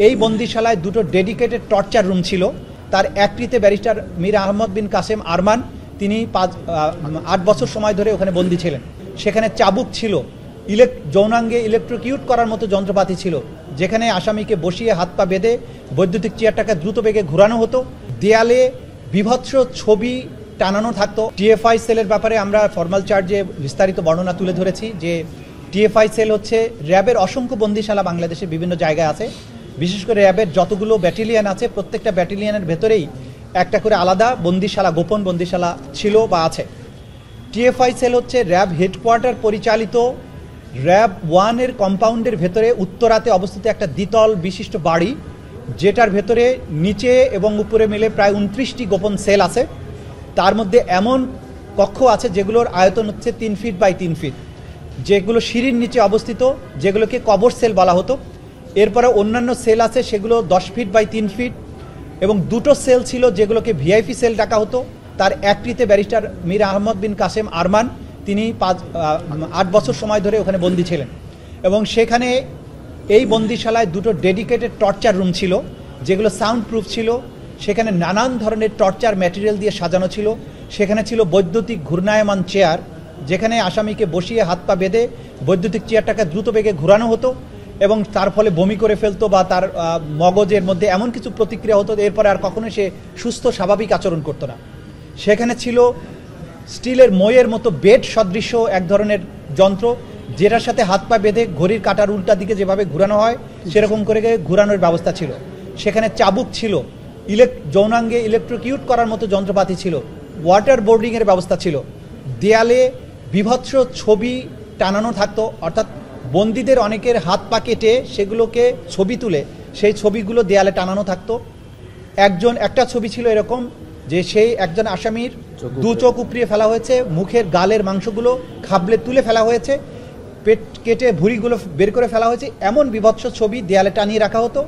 এই বন্দিশালায় দুটো dedicated torture room ছিল। তার একটিতে ব্যারিস্টার মীর আহমদ বিন কাসেম আরমান, তিনি 8 বছর সময় ধরে ওখানে বন্দী ছিলেন। সেখানে চাবুক ছিল, যৌনাঙ্গে ইলেকট্রোকিউট করার মতো যন্ত্রপাতি ছিল, যেখানে আসামিকে বসিয়ে হাত পা বেঁধে বৈদ্যুতিক চেয়ারটাকে দ্রুত বেগে ঘোরানো হতো। দেয়ালে বিভৎস ছবি টানানো থাকতো। টিএফআই সেলের ব্যাপারে আমরা ফর্মাল চার্জে বিস্তারিত বর্ণনা তুলে ধরেছি যে টিএফআই সেল হচ্ছে র্যাবের অসংখ্য বন্দিশালা বাংলাদেশের বিভিন্ন জায়গায় আছে। বিশেষ করে র্যাবের যতগুলো ব্যাটালিয়ন আছে, প্রত্যেকটা ব্যাটালিয়নের ভেতরেই একটা করে আলাদা বন্দিশালা, গোপন বন্দিশালা ছিল বা আছে। টিএফআই সেল হচ্ছে র্যাব হেডকোয়ার্টার পরিচালিত র্যাব 1-এর কম্পাউন্ডের ভেতরে উত্তরাতে অবস্থিত একটা দ্বিতল বিশিষ্ট বাড়ি, যেটার ভেতরে নিচে এবং উপরে মিলে প্রায় 29টি গোপন সেল আছে। তার মধ্যে এমন কক্ষ আছে যেগুলোর আয়তন হচ্ছে 3 ফিট বাই 3 ফিট, যেগুলো সিঁড়ির নিচে অবস্থিত, যেগুলোকে কবর সেল বলা হতো। এরপরে অন্যান্য সেল আছে সেগুলো 10 ফিট বাই 3 ফিট, এবং দুটো সেল ছিল যেগুলোকে ভিআইপি সেল ডাকা হতো। তার একটিতে ব্যারিস্টার মীর আহমদ বিন কাসেম আরমান, তিনি 8 বছর সময় ধরে ওখানে বন্দী ছিলেন। এবং সেখানে এই বন্দিশালায় দুটো ডেডিকেটেড টর্চার রুম ছিল, যেগুলো সাউন্ড প্রুফ ছিল। সেখানে নানান ধরনের টর্চার ম্যাটেরিয়াল দিয়ে সাজানো ছিল। সেখানে ছিল বৈদ্যুতিক ঘূর্ণায়মান চেয়ার, যেখানে আসামিকে বসিয়ে হাত পা বেঁধে বৈদ্যুতিক চেয়ারটাকে দ্রুত বেগে ঘোরানো হতো, এবং তার ফলে বমি করে ফেলতো বা তার মগজের মধ্যে এমন কিছু প্রতিক্রিয়া হতো, এরপরে আর কখনো সে সুস্থ স্বাভাবিক আচরণ করতো না। সেখানে ছিল স্টিলের মইয়ের মতো বেড সদৃশ্য এক ধরনের যন্ত্র, যেটার সাথে হাত পা বেঁধে ঘড়ির কাঁটার উল্টা দিকে যেভাবে ঘোরানো হয় সেরকম করে ঘোরানোর ব্যবস্থা ছিল। সেখানে চাবুক ছিল, যৌনাঙ্গে ইলেকট্রোকিউট করার মতো যন্ত্রপাতি ছিল, ওয়াটার বোর্ডিংয়ের ব্যবস্থা ছিল। দেয়ালে বিভৎস ছবি টানানো থাকতো, অর্থাৎ বন্দীদের অনেকের হাত পা কেটে সেগুলোকে ছবি তুলে সেই ছবিগুলো দেয়ালে টানানো থাকতো। একটা ছবি ছিল এরকম যে সেই একজন আসামির 2 চোখ উপড়িয়ে ফেলা হয়েছে, মুখের গালের মাংসগুলো খাবলে তুলে ফেলা হয়েছে, পেট কেটে ভুঁড়িগুলো বের করে ফেলা হয়েছে। এমন বিভৎস ছবি দেয়ালে টানিয়ে রাখা হতো।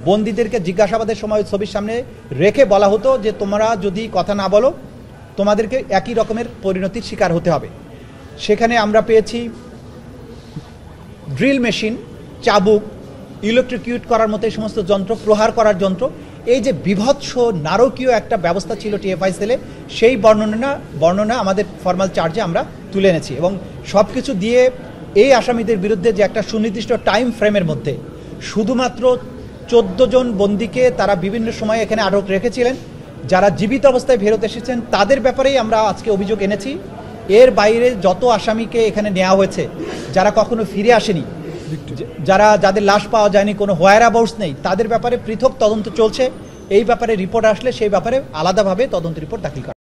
বন্দীদেরকে জিজ্ঞাসাবাদের সময় ছবির সামনে রেখে বলা হতো যে তোমরা যদি কথা না বলো তোমাদেরকে একই রকমের পরিণতির শিকার হতে হবে। সেখানে আমরা পেয়েছি ড্রিল মেশিন, চাবুক, ইলেকট্রোকিউট করার মতো এই সমস্ত যন্ত্র, প্রহার করার যন্ত্র। এই যে বিভৎস নারকীয় একটা ব্যবস্থা ছিল টিএফআই সেলে, সেই বর্ণনা আমাদের ফর্মাল চার্জে আমরা তুলে এনেছি। এবং সব কিছু দিয়ে এই আসামিদের বিরুদ্ধে যে একটা সুনির্দিষ্ট টাইম ফ্রেমের মধ্যে শুধুমাত্র 14 জন বন্দীকে তারা বিভিন্ন সময় এখানে আটক রেখেছিলেন, যারা জীবিত অবস্থায় ফেরত এসেছেন তাদের ব্যাপারেই আমরা আজকে অভিযোগ এনেছি। এর বাইরে যত আসামিকে এখানে নেওয়া হয়েছে, যারা কখনো ফিরে আসেনি, যাদের লাশ পাওয়া যায়নি, কোনো হোয়ার অ্যাবাউটস নেই, তাদের ব্যাপারে পৃথক তদন্ত চলছে। এই ব্যাপারে রিপোর্ট আসলে সেই ব্যাপারে আলাদাভাবে তদন্ত রিপোর্ট দাখিল করা।